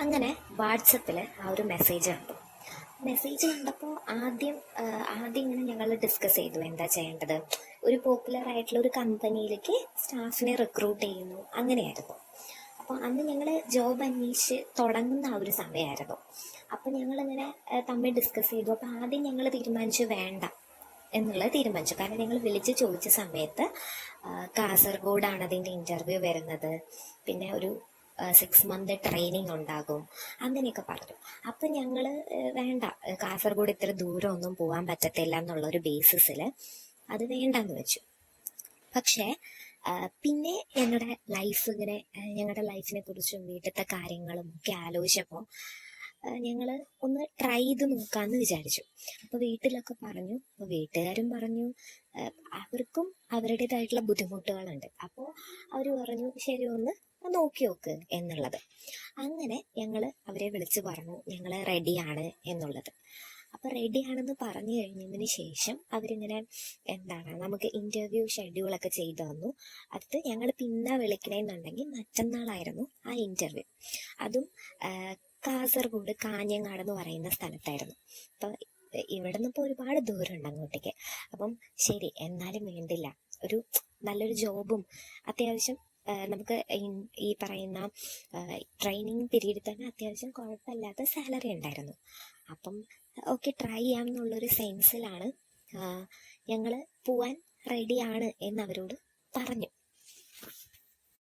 അങ്ങനെ വാട്സപ്പിൽ ആ ഒരു മെസ്സേജ് കണ്ടപ്പോൾ ആദ്യം ഇങ്ങനെ ഞങ്ങൾ ഡിസ്കസ് ചെയ്തു എന്താ ചെയ്യേണ്ടത്. ഒരു പോപ്പുലർ ആയിട്ടുള്ള ഒരു കമ്പനിയിലേക്ക് സ്റ്റാഫിനെ റിക്രൂട്ട് ചെയ്യുന്നു, അങ്ങനെയായിരുന്നു. അപ്പോൾ അന്ന് ഞങ്ങൾ ജോബ് അന്വേഷിച്ച് തുടങ്ങുന്ന ആ ഒരു സമയമായിരുന്നു. അപ്പോൾ ഞങ്ങളിങ്ങനെ തമ്മിൽ ഡിസ്കസ് ചെയ്തു. അപ്പോൾ ആദ്യം ഞങ്ങൾ തീരുമാനിച്ചു വേണ്ട എന്നുള്ളത് തീരുമാനിച്ചു. കാരണം ഞങ്ങൾ വിളിച്ച് ചോദിച്ച സമയത്ത് കാസർഗോഡാണ് അതിൻ്റെ ഇൻ്റർവ്യൂ വരുന്നത്, പിന്നെ ഒരു 6 മന്ത് ട്രെയിനിങ് ഉണ്ടാകും, അങ്ങനെയൊക്കെ പറഞ്ഞു. അപ്പം ഞങ്ങൾ വേണ്ട, കാസർഗോഡ് ഇത്ര ദൂരം ഒന്നും പോകാൻ പറ്റത്തില്ല എന്നുള്ളൊരു ബേസിസിൽ അത് വേണ്ടെന്ന് വെച്ചു. പക്ഷേ പിന്നെ ഞങ്ങളുടെ ലൈഫിനെ കുറിച്ചും വീട്ടിലത്തെ കാര്യങ്ങളും ഒക്കെ ആലോചിച്ചപ്പോൾ ഞങ്ങൾ ഒന്ന് ട്രൈ ചെയ്ത് നോക്കാമെന്ന് വിചാരിച്ചു. അപ്പോൾ വീട്ടിലൊക്കെ പറഞ്ഞു. അപ്പോൾ വീട്ടുകാരും പറഞ്ഞു അവർക്കും അവരുടേതായിട്ടുള്ള ബുദ്ധിമുട്ടുകളുണ്ട്. അപ്പോൾ അവർ പറഞ്ഞു ശരി ഒന്ന് നോക്കി നോക്ക് എന്നുള്ളത്. അങ്ങനെ ഞങ്ങൾ അവരെ വിളിച്ച് പറഞ്ഞു ഞങ്ങൾ റെഡിയാണ് എന്നുള്ളത്. അപ്പോൾ റെഡിയാണെന്ന് പറഞ്ഞു കഴിഞ്ഞതിന് ശേഷം അവരിങ്ങനെ നമുക്ക് ഇൻ്റർവ്യൂ ഷെഡ്യൂളൊക്കെ ചെയ്തു തന്നു. അത് ഞങ്ങൾ പിന്നെ വിളിക്കണമെന്നുണ്ടെങ്കിൽ മറ്റന്നാളായിരുന്നു ആ ഇൻ്റർവ്യൂ. അതും കാസർഗോഡ് കാഞ്ഞങ്ങാട് എന്ന് പറയുന്ന സ്ഥലത്തായിരുന്നു. അപ്പോൾ ഇവിടെ നിന്ന് ഇപ്പോൾ ഒരുപാട് ദൂരമുണ്ട് അങ്ങോട്ടേക്ക്. അപ്പം ശരി എന്നാലും വേണ്ടില്ല, ഒരു നല്ലൊരു ജോബും അത്യാവശ്യം നമുക്ക് ഈ പറയുന്ന ട്രെയിനിങ് പീരീഡിൽ തന്നെ അത്യാവശ്യം കുഴപ്പമില്ലാത്ത സാലറി ഉണ്ടായിരുന്നു. അപ്പം ഓക്കെ ട്രൈ ചെയ്യാം എന്നുള്ളൊരു സെൻസിലാണ് ഞങ്ങൾ പോവാൻ റെഡിയാണ് എന്നവരോട് പറഞ്ഞു.